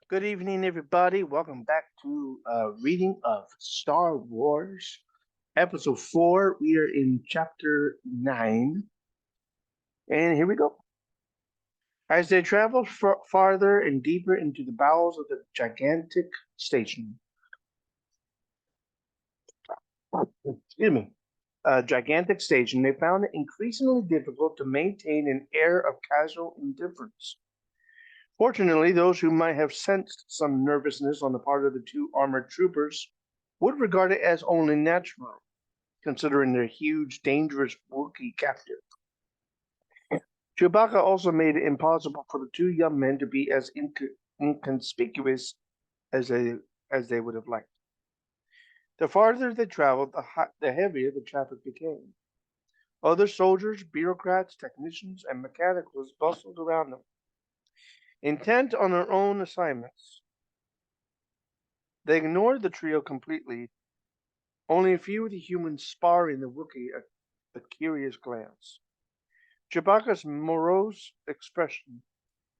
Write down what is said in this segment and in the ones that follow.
Good evening, everybody. Welcome back to a reading of Star Wars, Episode 4. We are in Chapter 9, and here we go. As they traveled farther and deeper into the bowels of the gigantic station, excuse me, they found it increasingly difficult to maintain an air of casual indifference. Fortunately, those who might have sensed some nervousness on the part of the two armored troopers would regard it as only natural, considering their huge, dangerous Wookiee captive. Chewbacca also made it impossible for the two young men to be as inconspicuous as they would have liked. The farther they traveled, the heavier the traffic became. Other soldiers, bureaucrats, technicians, and mechanicals bustled around them, intent on their own assignments. They ignored the trio completely, only a few of the humans sparring the Wookiee a curious glance. Chewbacca's morose expression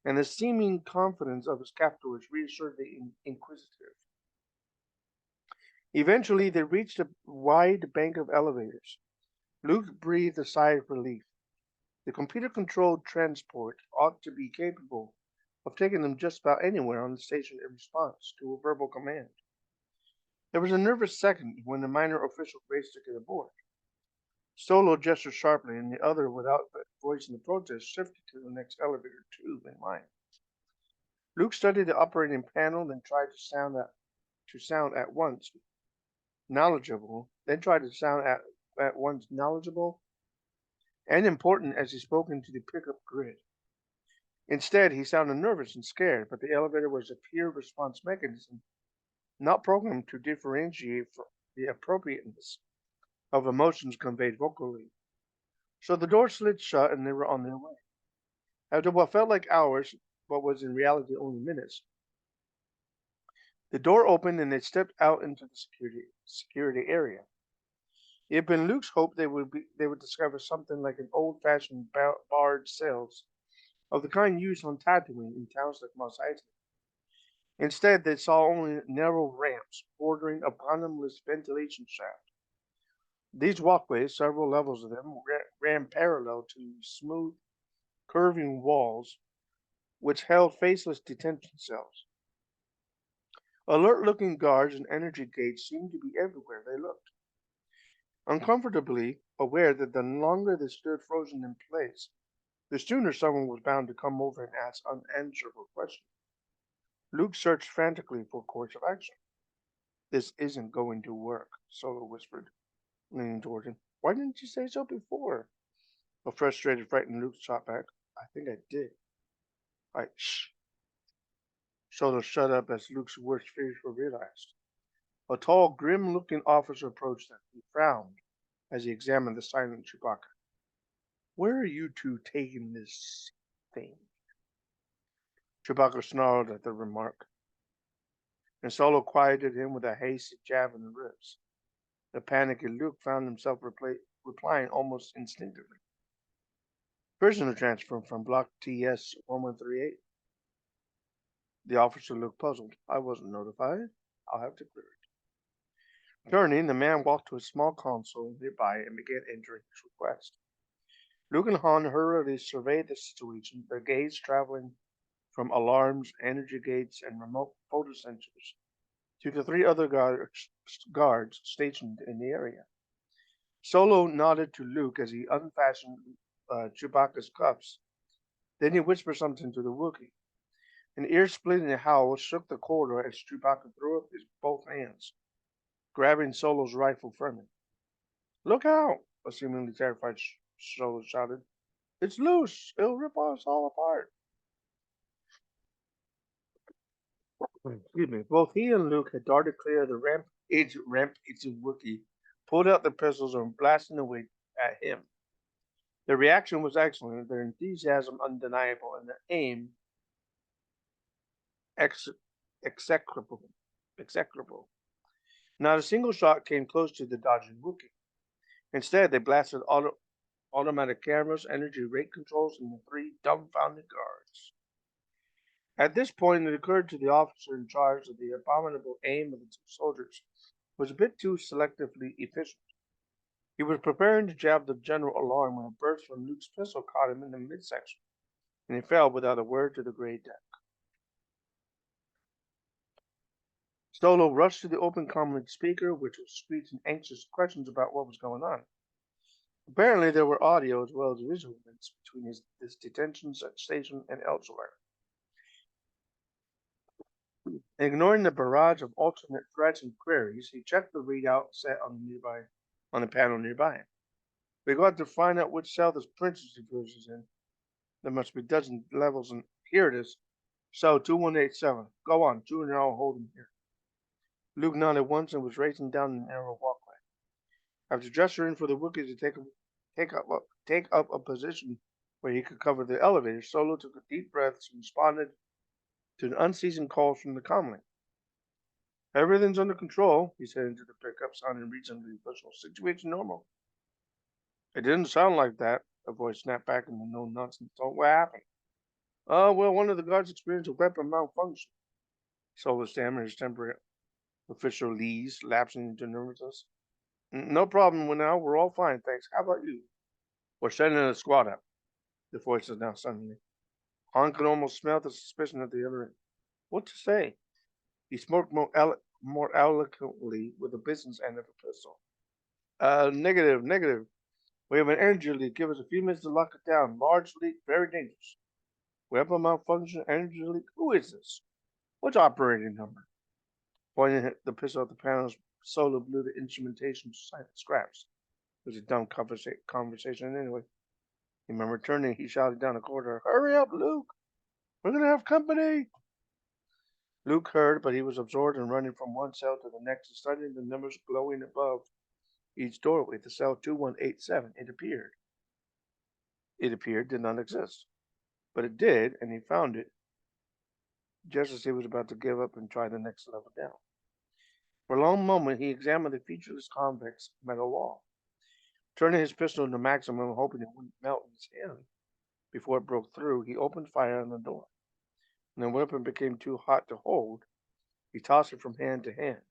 and the seeming confidence of his captors reassured the inquisitive. Eventually, they reached a wide bank of elevators. Luke breathed a sigh of relief. The computer-controlled transport ought to be capable of taking them just about anywhere on the station in response to a verbal command. There was a nervous second when the minor official raced to get aboard. Solo gestured sharply, and the other, without voicing the protest, shifted to the next elevator tube in line. Luke studied the operating panel, then tried to sound at once knowledgeable, then tried to sound at once knowledgeable and important as he spoke into the pickup grid. Instead, he sounded nervous and scared, but the elevator was a pure response mechanism, not programmed to differentiate from the appropriateness of emotions conveyed vocally. So the door slid shut and they were on their way. After what felt like hours, but was in reality only minutes, the door opened and they stepped out into the security area. It had been Luke's hope they would discover something like an old-fashioned barred cells of the kind used on Tatooine in towns like Mos Eisley. Instead, they saw only narrow ramps bordering a bottomless ventilation shaft. These walkways, several levels of them, ran parallel to smooth, curving walls which held faceless detention cells. Alert-looking guards and energy gates seemed to be everywhere they looked. Uncomfortably aware that the longer they stood frozen in place, the sooner someone was bound to come over and ask unanswerable questions. Luke searched frantically for a course of action. This isn't going to work, Solo whispered, leaning toward him. Why didn't you say so before? A frustrated, frightened Luke shot back. I think I did. Shh. Solo shut up as Luke's worst fears were realized. A tall, grim-looking officer approached them. He frowned as he examined the silent Chewbacca. Where are you two taking this thing? Chewbacca snarled at the remark, and Solo quieted him with a hasty jab in the ribs. The panicky Luke found himself replying almost instinctively. Prisoner transfer from Block TS 1138. The officer looked puzzled. I wasn't notified. I'll have to clear it. Turning, the man walked to a small console nearby and began entering his request. Luke and Han hurriedly surveyed the situation, their gaze traveling from alarms, energy gates, and remote photosensors to the three other guards stationed in the area. Solo nodded to Luke as he unfastened Chewbacca's cuffs. Then he whispered something to the Wookiee. An ear-splitting howl shook the corridor as Chewbacca threw up his both hands, grabbing Solo's rifle from him. Look out! A seemingly terrified Solo shouted. It's loose! It'll rip us all apart! Excuse me. Both he and Luke had darted clear of the rampaging Wookiee, pulled out their pistols, and blasted away at him. Their reaction was excellent, their enthusiasm undeniable, and their aim ex- execrable. execrable. Not a single shot came close to the dodging Wookiee. Instead, they blasted automatic cameras, energy rate controls, and the three dumbfounded guards. At this point, it occurred to the officer in charge that the abominable aim of the two soldiers was a bit too selectively efficient. He was preparing to jab the general alarm when a burst from Luke's pistol caught him in the midsection, and he fell without a word to the gray deck. Solo rushed to the open common speaker, which was screeching anxious questions about what was going on. Apparently, there were audio as well as visual links between his detentions at station and elsewhere. Ignoring the barrage of alternate threats and queries, he checked the readout set on the panel nearby. We got to find out which cell this princess is in. There must be dozens levels, and here it is. Cell 2187. Go on, Drew and I'll hold him here. Luke nodded once and was racing down the narrow walkway. After gesturing for the Wookiee to take up a position where he could cover the elevator, Solo took a deep breath and responded to the unceasing calls from the comlink. Everything's under control, he said into the pickup, sounding reasonably official. Situation normal. It didn't sound like that, a voice snapped back in the no-nonsense tone. What happened? Oh, well, one of the guards experienced a weapon malfunction. Solo stammered, his temporary official lees lapsing into nervousness. No problem now. We're all fine, thanks. How about you? We're sending a squad up, the voice said now suddenly. Han could almost smell the suspicion at the other end. What to say? He spoke more eloquently with the business end of a pistol. Negative. We have an energy leak. Give us a few minutes to lock it down. Large leak, very dangerous. Weapon malfunction, energy leak. Who is this? What's operating number? Pointing the pistol at the panels, Solo blew the instrumentation to scraps. It was a dumb conversation anyway. He remembered turning, he shouted down the corridor, Hurry up, Luke! We're going to have company! Luke heard, but he was absorbed in running from one cell to the next and studying the numbers glowing above each doorway. The cell 2187, it appeared, did not exist. But it did, and he found it just as he was about to give up and try the next level down. For a long moment, he examined the featureless convex metal wall, turning his pistol to maximum, hoping it wouldn't melt in his hand. Before it broke through, he opened fire on the door. When the weapon became too hot to hold, he tossed it from hand to hand.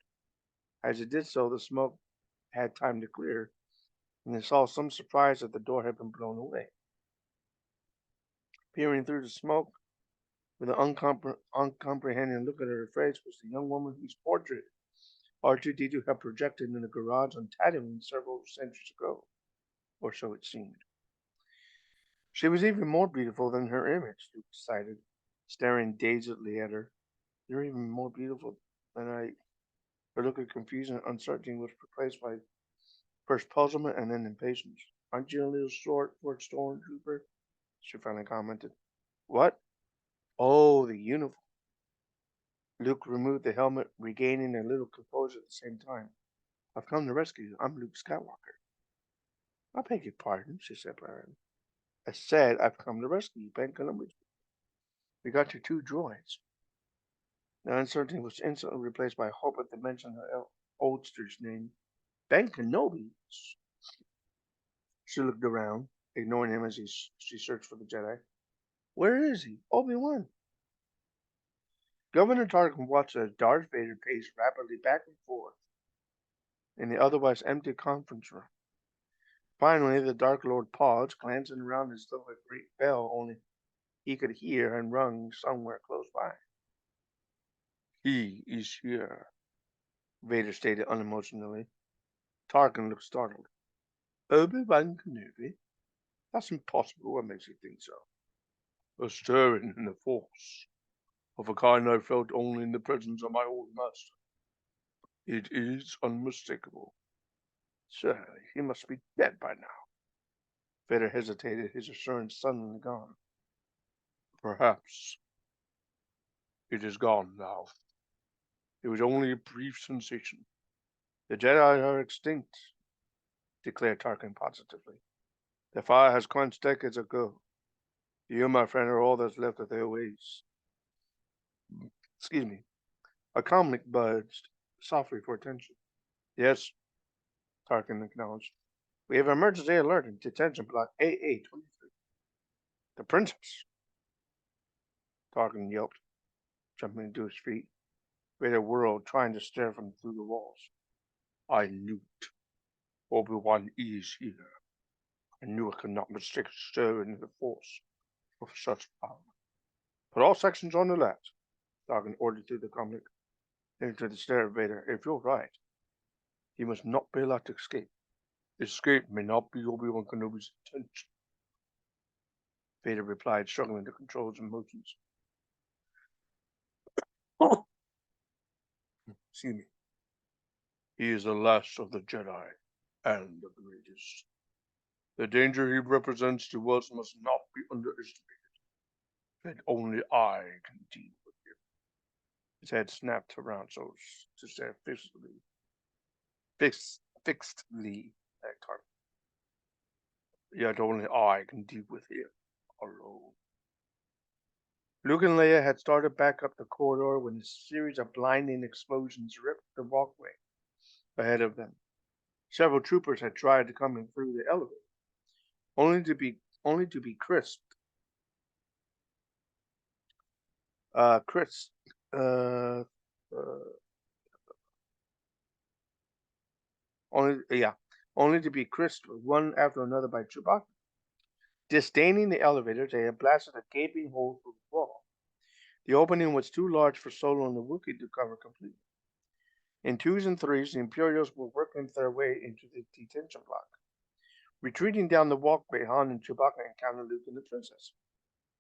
As he did so, the smoke had time to clear, and he saw some surprise that the door had been blown away. Peering through the smoke, with an uncomprehending look at her face, was the young woman whose portrait R2-D2 had projected in the garage on Tatooine several centuries ago, or so it seemed. She was even more beautiful than her image, Luke decided, staring dazedly at her. You're even more beautiful than I. Her look of confusion and uncertainty was replaced by first puzzlement and then impatience. Aren't you a little short for a stormtrooper? She finally commented. What? Oh, the uniform. Luke removed the helmet, regaining a little composure at the same time. I've come to rescue you. I'm Luke Skywalker. I beg your pardon, she said barely. I said I've come to rescue you, Ben Kenobi. We got your two droids. The uncertainty was instantly replaced by hope at the mention of her oldster's name. Ben Kenobi. She looked around, ignoring him as she searched for the Jedi. Where is he? Obi-Wan. Governor Tarkin watched as Darth Vader paced rapidly back and forth in the otherwise empty conference room. Finally, the Dark Lord paused, glancing around as though a great bell only he could hear and rung somewhere close by. He is here, Vader stated unemotionally. Tarkin looked startled. Obi-Wan Kenobi? That's impossible. What makes you think so? A stirring in the Force, of a kind I felt only in the presence of my old master. It is unmistakable. Sir, he must be dead by now. Vader hesitated, his assurance suddenly gone. Perhaps. It is gone now. It was only a brief sensation. The Jedi are extinct, declared Tarkin positively. The fire has quenched decades ago. You, my friend, are all that's left of their ways. Excuse me. A comic buzzed softly for attention. Yes, Tarkin acknowledged. We have emergency alert in detention block AA-23. The princess, Tarkin yelped. jumping to his feet. Vader whirled, trying to stare from through the walls. I knew it. Obi-Wan is here. I knew I could not mistake a stirring in the Force for such power. Put all sections on the left, Tarkin ordered through the comic. Then to the stare of Vader. If you're right, he must not be allowed to escape. Escape may not be Obi-Wan Kenobi's intention. Vader replied, struggling to control his emotions. Excuse me. He is the last of the Jedi, and the greatest. The danger he represents to us must not be underestimated. That only I can deal with him. His head snapped around so to stare fixedly at Tarkin. Yet only I can deal with him alone. Luke and Leia had started back up the corridor when a series of blinding explosions ripped the walkway ahead of them. Several troopers had tried to come in through the elevator, only to be crisped. Crisp. Uh, uh, only to be crisped one after another by Chewbacca. Disdaining the elevators, they had blasted a gaping hole through the wall. The opening was too large for Solo and the Wookiee to cover completely. In twos and threes, the Imperials were working their way into the detention block. Retreating down the walkway, Han and Chewbacca encountered Luke and the Princess.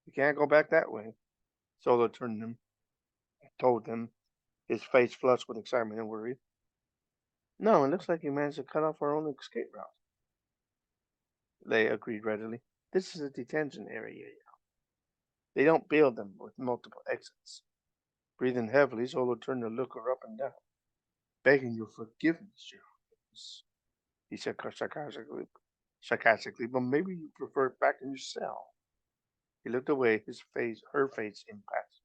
You can't go back that way, Solo told them, his face flushed with excitement and worry. No, it looks like you managed to cut off our only escape route. They agreed readily. This is a detention area. They don't build them with multiple exits. Breathing heavily, Solo turned to look her up and down. Begging your forgiveness, Your Highness, he said sarcastically, but maybe you prefer it back in your cell. He looked away, her face impassive.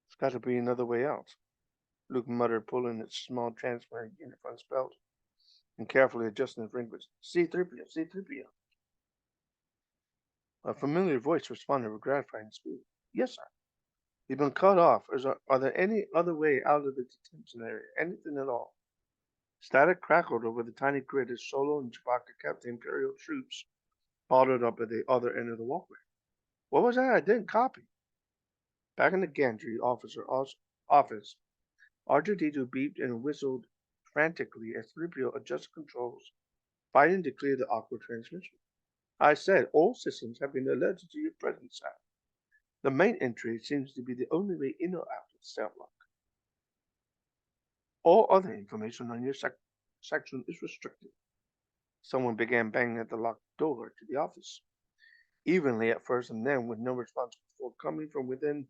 There's got to be another way out. Luke muttered, pulling its small transparent unit from his belt and carefully adjusting his ringlets. C-3PO, C-3PO. A familiar voice responded with gratifying speed. Yes, sir. You've been cut off. Are there any other way out of the detention area? Anything at all? Static crackled over the tiny grid as Solo and Chewbacca kept the Imperial troops balled up at the other end of the walkway. What was that? I didn't copy. Back in the gantry office, R2-D2 beeped and whistled frantically as 3PO adjusted controls, fighting to clear the awkward transmission. I said all systems have been alerted to your presence, sir. The main entry seems to be the only way in or out of the cell block. All other information on your section is restricted. Someone began banging at the locked door to the office, evenly at first and then with no response before coming from within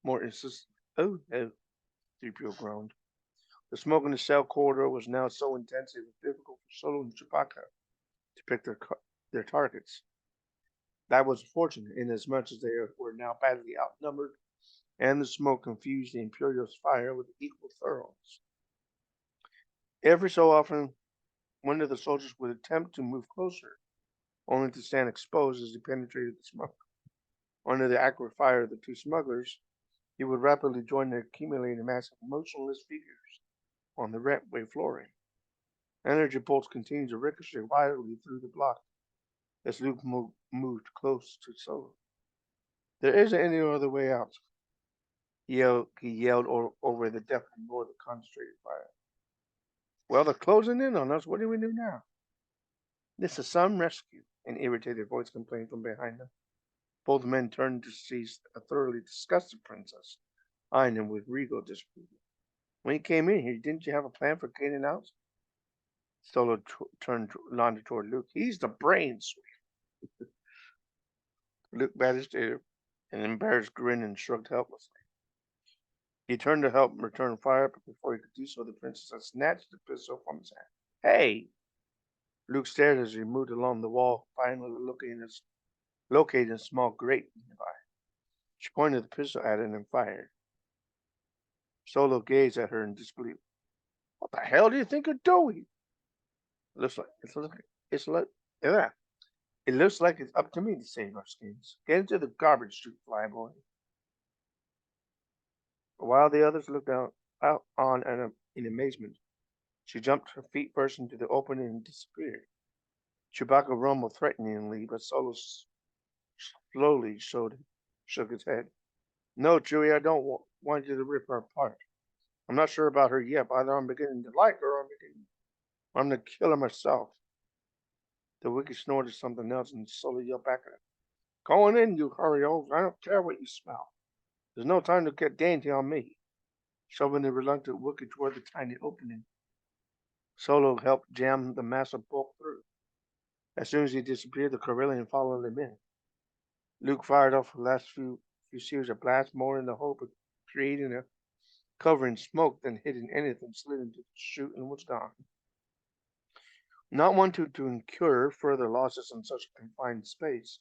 more insistent. Oh no, 3PO groaned. The smoke in the cell corridor was now so intense it was difficult for Solo and Chewbacca to pick their targets. That was fortunate, inasmuch as they were now badly outnumbered, and the smoke confused the Imperials' fire with equal thoroughness. Every so often, one of the soldiers would attempt to move closer, only to stand exposed as he penetrated the smoke. Under the accurate fire of the two smugglers, he would rapidly join the accumulating mass of motionless figures on the ramp-way flooring. Energy bolts continued to ricochet wildly through the block as Luke moved close to Solo. There isn't any other way out, he yelled over the deafening roar of the concentrated fire. Well, they're closing in on us. What do we do now? This is some rescue, an irritated voice complained from behind them. Both men turned to see a thoroughly disgusted princess, eyeing him with regal disapproval. When you came in here, didn't you have a plan for getting out? Solo nodded toward Luke. He's the brains. Luke batted an embarrassed grin and shrugged helplessly. He turned to help return fire, but before he could do so, the princess had snatched the pistol from his hand. Hey! Luke stared as he moved along the wall, finally locating a small grate nearby. She pointed the pistol at it and fired. Solo gazed at her in disbelief. What the hell do you think you're doing? It looks like it's up to me to save our skins. Get into the garbage chute, flyboy. While the others looked out on in amazement, she jumped her feet first into the opening and disappeared. Chewbacca rumbled threateningly, but Solo slowly shook his head. No, Chewie, I don't want you to rip her apart. I'm not sure about her yet, but either I'm beginning to like her or I'm going to kill her myself. The Wookiee snorted something else and Solo yelled back at him. Going in, you hurry-os. I don't care what you smell. There's no time to get dainty on me. Shoving the reluctant Wookiee toward the tiny opening, Solo helped jam the massive bulk through. As soon as he disappeared, the Corellian followed him in. Luke fired off the last few series of blasts, more in the hope of creating a cover in smoke than hitting anything, slid into the chute and was gone. Not wanting to incur further losses in such a confined space,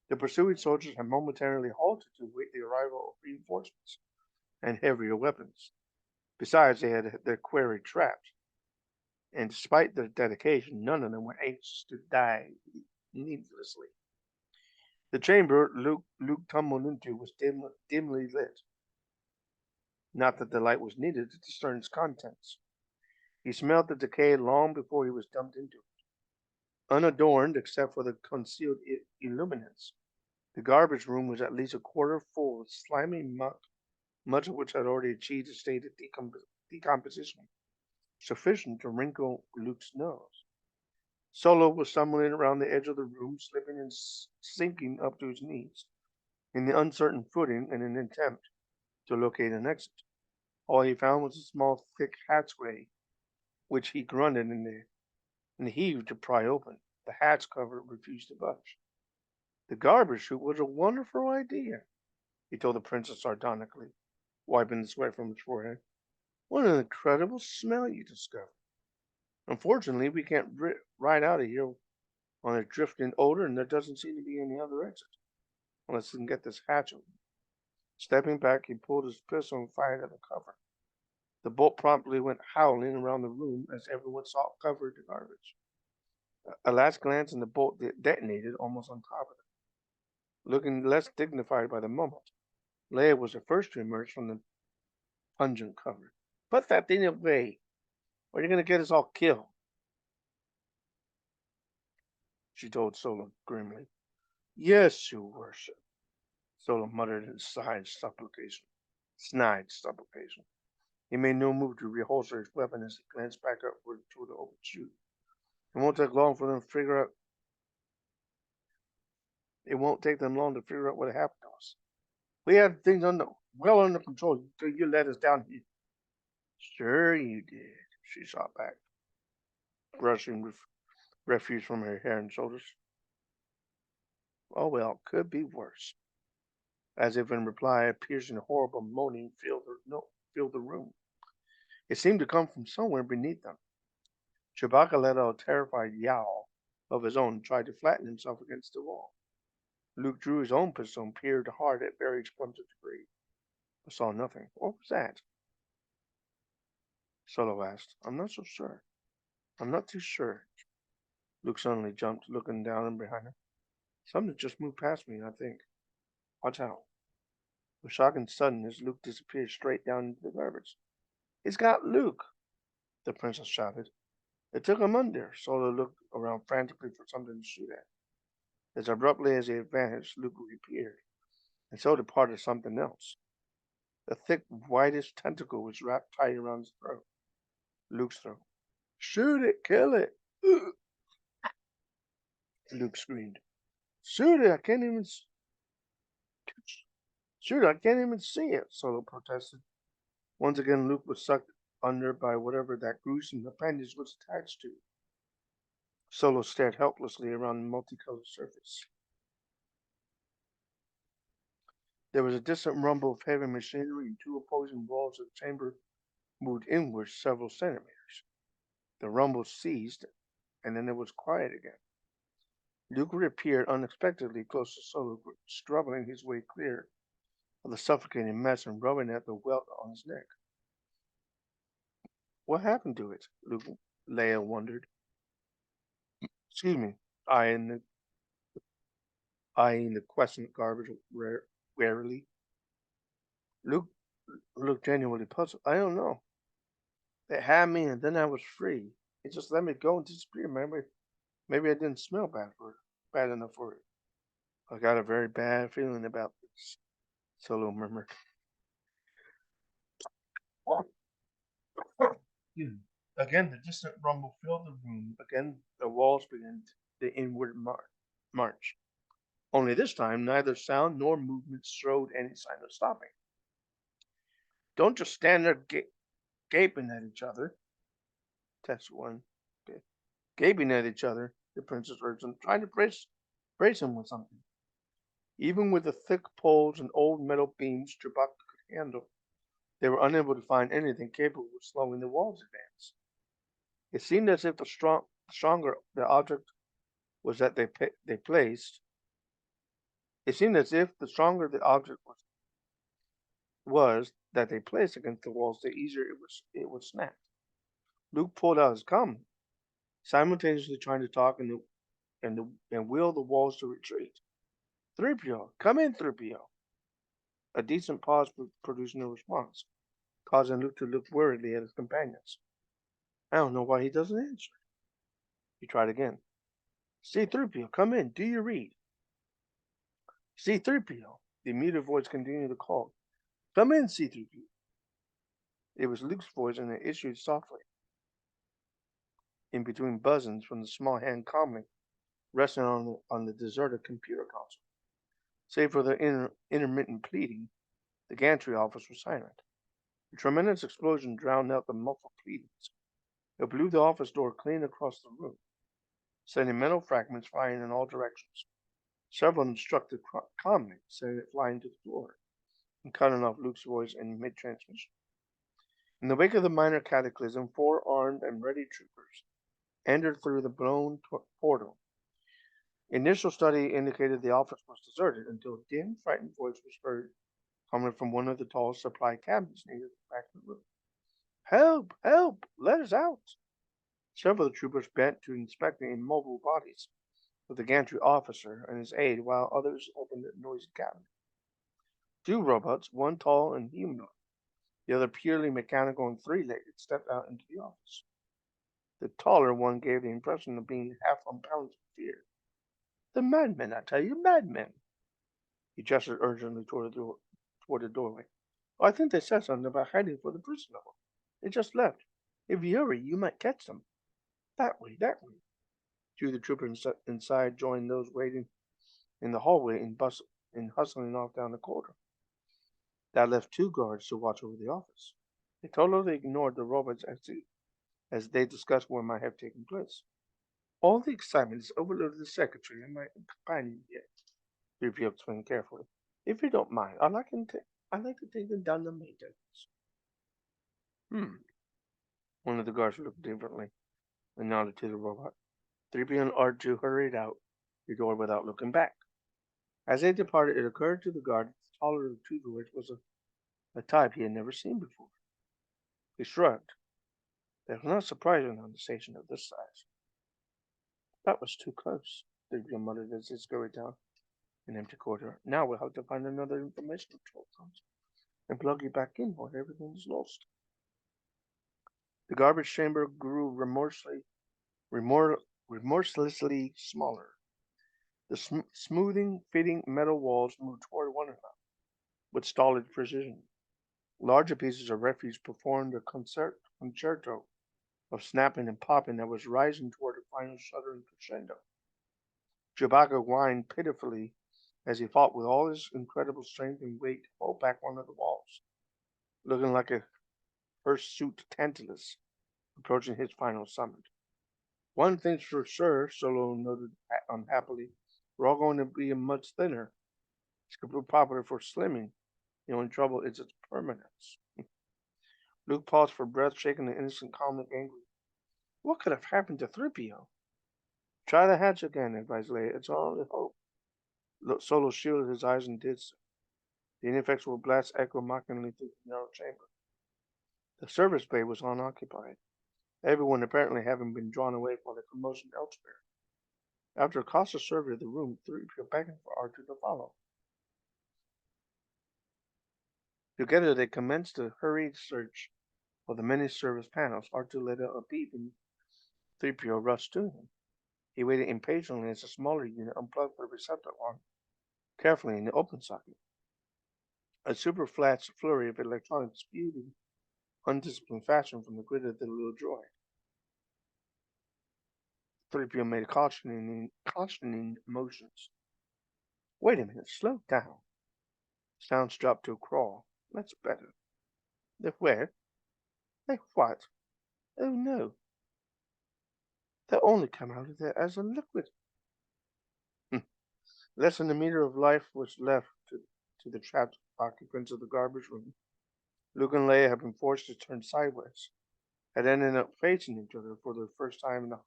the pursuing soldiers had momentarily halted to await the arrival of reinforcements and heavier weapons. Besides, they had their quarry trapped, and despite their dedication, none of them were anxious to die needlessly. The chamber Luke tumbled into was dimly lit. Not that the light was needed to discern its contents. He smelled the decay long before he was dumped into it. Unadorned except for the concealed illuminance, the garbage room was at least a quarter full of slimy muck, much of which had already achieved a state of decomposition sufficient to wrinkle Luke's nose. Solo was stumbling around the edge of the room, slipping and sinking up to his knees in the uncertain footing in an attempt to locate an exit. All he found was a small, thick hatchway, which he grunted and heaved to pry open. The hatch cover refused to budge. The garbage chute was a wonderful idea, he told the princess sardonically, wiping the sweat from his forehead. What an incredible smell you discovered. Unfortunately, we can't ride out of here on a drifting odor, and there doesn't seem to be any other exit, unless we can get this hatch open. Stepping back, he pulled his pistol and fired at the cover. The bolt promptly went howling around the room as everyone saw it covered the garbage. A last glance and the bolt detonated almost on top of it. Looking less dignified by the moment, Leia was the first to emerge from the pungent cover. Put that thing away, or you're going to get us all killed, she told Solo grimly. Yes, your worship, Solo muttered in snide supplication. He made no move to reholster his weapon as he glanced back upward toward the open chute. It won't take long for them to figure out. It won't take them long to figure out what happened to us. We had things well under control until you let us down here. Sure you did, she shot back, brushing refuse from her hair and shoulders. Oh well, could be worse. As if in reply, a piercing, horrible moaning filled the room. It seemed to come from somewhere beneath them. Chewbacca let out a terrified yowl of his own and tried to flatten himself against the wall. Luke drew his own pistol and peered hard at buried clumps of debris, but saw nothing. What was that? Solo asked. I'm not so sure. I'm not too sure. Luke suddenly jumped, looking down and behind him. Something just moved past me, I think. Watch out. With shocking suddenness, Luke disappeared straight down into the garbage. It's got Luke, the princess shouted. It took him under. Solo looked around frantically for something to shoot at. As abruptly as he had vanished, Luke reappeared, and so departed something else. A thick, whitish tentacle was wrapped tight around his throat. Luke's throat. Shoot it, kill it! Luke screamed. Shoot it, I can't even shoot it, I can't even see it, Solo protested. Once again Luke was sucked under by whatever that gruesome appendage was attached to. Solo stared helplessly around the multicolored surface. There was a distant rumble of heavy machinery, and two opposing walls of the chamber moved inward several centimeters. The rumble ceased, and then it was quiet again. Luke reappeared unexpectedly close to Solo, struggling his way clear of the suffocating mess and rubbing at the welt on his neck. What happened to it? Leia wondered. Excuse me, eyeing the eyeing the quiescent garbage warily. Luke Luke genuinely puzzled. I don't know. They had me and then I was free. It just let me go and disappear. Maybe I didn't smell bad enough for it. I got a very bad feeling about this, Solo murmured. Excuse me. Again, the distant rumble filled the room. Again, the walls began the inward march. Only this time, neither sound nor movement showed any sign of stopping. Don't just stand there gaping at each other. Test one. Okay. Gaping at each other, the princess urged them, trying to brace him with something. Even with the thick poles and old metal beams Chewbacca could handle, they were unable to find anything capable of slowing the wall's advance. It seemed as if the stronger the object was that they placed, it seemed as if the stronger the object was that they placed against the walls, the easier it would snap. Luke pulled out his gun, simultaneously trying to talk and will the walls to retreat. 3PO, come in, 3PO. A decent pause produced no response, causing Luke to look worriedly at his companions. I don't know why he doesn't answer. He tried again. C-3PO, come in. Do you read? C-3PO. The muted voice continued to call. Come in, C-3PO. It was Luke's voice, and it issued softly, in between buzzings from the small hand calmly resting on the deserted computer console. Save for the intermittent pleading, the gantry office was silent. A tremendous explosion drowned out the muffled pleadings. It blew the office door clean across the room, sending metal fragments flying in all directions. Several of them struck the common, sending it flying to the floor and cutting off Luke's voice in mid-transmission. In the wake of the minor cataclysm, 4 armed and ready troopers entered through the blown portal. Initial study indicated the office was deserted until a dim, frightened voice was heard coming from one of the tall supply cabinets near the back of the room. Help! Help! Let us out! Several of the troopers bent to inspect the immobile bodies of the gantry officer and his aide, while others opened the noisy cabinet. 2 robots, one tall and humanoid, the other purely mechanical and three-legged, stepped out into the office. The taller one gave the impression of being half unbalanced with fear. The madmen, I tell you, madmen! He gestured urgently toward the doorway. Oh, I think they said something about heading for the prisoner. They just left. If you hurry, you might catch them. That way, that way. 2 of the troopers inside joined those waiting in the hallway and hustling off down the corridor. That left 2 guards to watch over the office. They totally ignored the robots as they discussed what might have taken place. All the excitement has overloaded the secretary and my companion yet. 3PO explained carefully. If you don't mind, I'd like to take them down the maintenance. Hmm. One of the guards looked differently and nodded to the robot. 3PO and R2 hurried out the door without looking back. As they departed, it occurred to the guard that the taller of the 2 droids was a type he had never seen before. He shrugged. That was not surprising on a station of this size. That was too close, 3PO muttered as they scurried down an empty corridor. Now we'll have to find another information control console and plug you back in while everything is lost. The garbage chamber grew remorselessly smaller. The smoothing, fitting metal walls moved toward one another with stolid precision. Larger pieces of refuse performed a concerto of snapping and popping that was rising toward a final shuddering crescendo. Chewbacca whined pitifully as he fought with all his incredible strength and weight to hold back one of the walls, looking like a hirsute Tantalus approaching his final summit. One thing's for sure, Solo noted unhappily. We're all going to be much thinner. It's popular for slimming. The only trouble is its permanence. Luke paused for breath, shaking the innocent calm and angry. What could have happened to 3PO? Try the hatch again, advised Leia. It's our only hope. Solo shielded his eyes and did so. The ineffectual blast echoed mockingly through the narrow chamber. The service bay was unoccupied, everyone apparently having been drawn away by the commotion elsewhere. After a cautious survey of the room, 3PO beckoned for R2 to follow. Together they commenced a hurried search for the many service panels. R2 let out a beep and 3PO rushed to him. He waited impatiently as the smaller unit unplugged the receptor arm carefully in the open socket. A super flash flurry of electronics spewed in undisciplined fashion from the grid of the little droid. 3PO made cautioning motions. Wait a minute, slow down. Sounds dropped to a crawl. That's better. They where? They what? Oh no. They'll only come out of there as a liquid. Less than a meter of life was left to the trapped occupants of the garbage room. Luke and Leia had been forced to turn sideways, had ended up facing each other for the first time, and the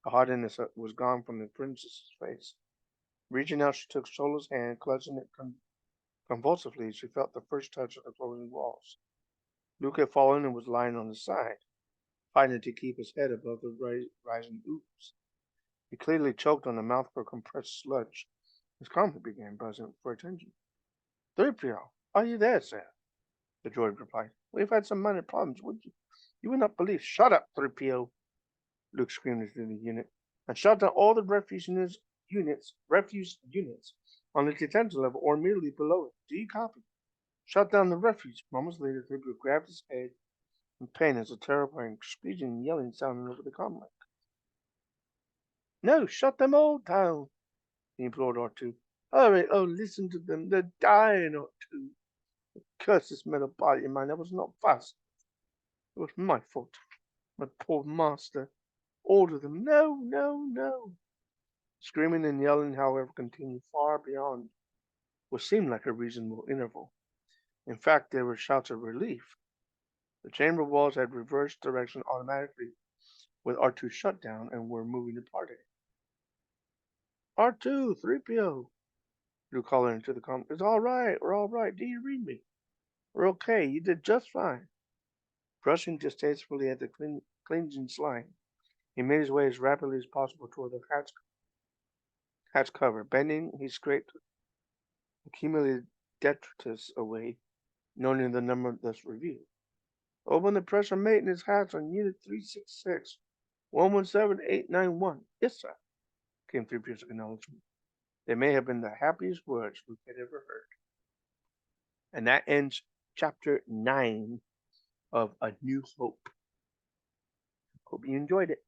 haughtiness was gone from the princess's face. Reaching out, she took Solo's hand, clutching it convulsively as she felt the first touch of the closing walls. Luke had fallen and was lying on his side, fighting to keep his head above the rising ooze. He clearly choked on a mouthful of compressed sludge. His comrade began buzzing for attention. 3PO, are you there, sir? The droid replied. We've had some minor problems. You would not believe. Shut up, 3PO, Luke screamed into the unit. And shut down all the refuse units on the detention level or immediately below it. Do you copy? Shut down the refuse. Moments later, 3PO grabbed his head in pain as a terrifying screeching and yelling sounded over the comm link. No, shut them all down, he implored R2. Hurry, listen to them. They're dying, R2. Curse this metal body of mine. I was not fast. It was my fault. My poor master. Order them. No, no, no. Screaming and yelling, however, continued far beyond what seemed like a reasonable interval. In fact, there were shouts of relief. The chamber walls had reversed direction automatically with R2 shut down and were moving apart. R2, 3PO, Luke called into the comm. It's all right. We're all right. Do you read me? We're okay. You did just fine. Brushing distastefully at the cleansing slime, he made his way as rapidly as possible toward the hatch cover. Bending, he scraped accumulated detritus away, noting the number thus reviewed. Open the pressure maintenance hatch on Unit 366, 117891. Yes, sir, came 3PO's acknowledgement. They may have been the happiest words Luke had ever heard. And that ends Chapter 9 of A New Hope. Hope you enjoyed it.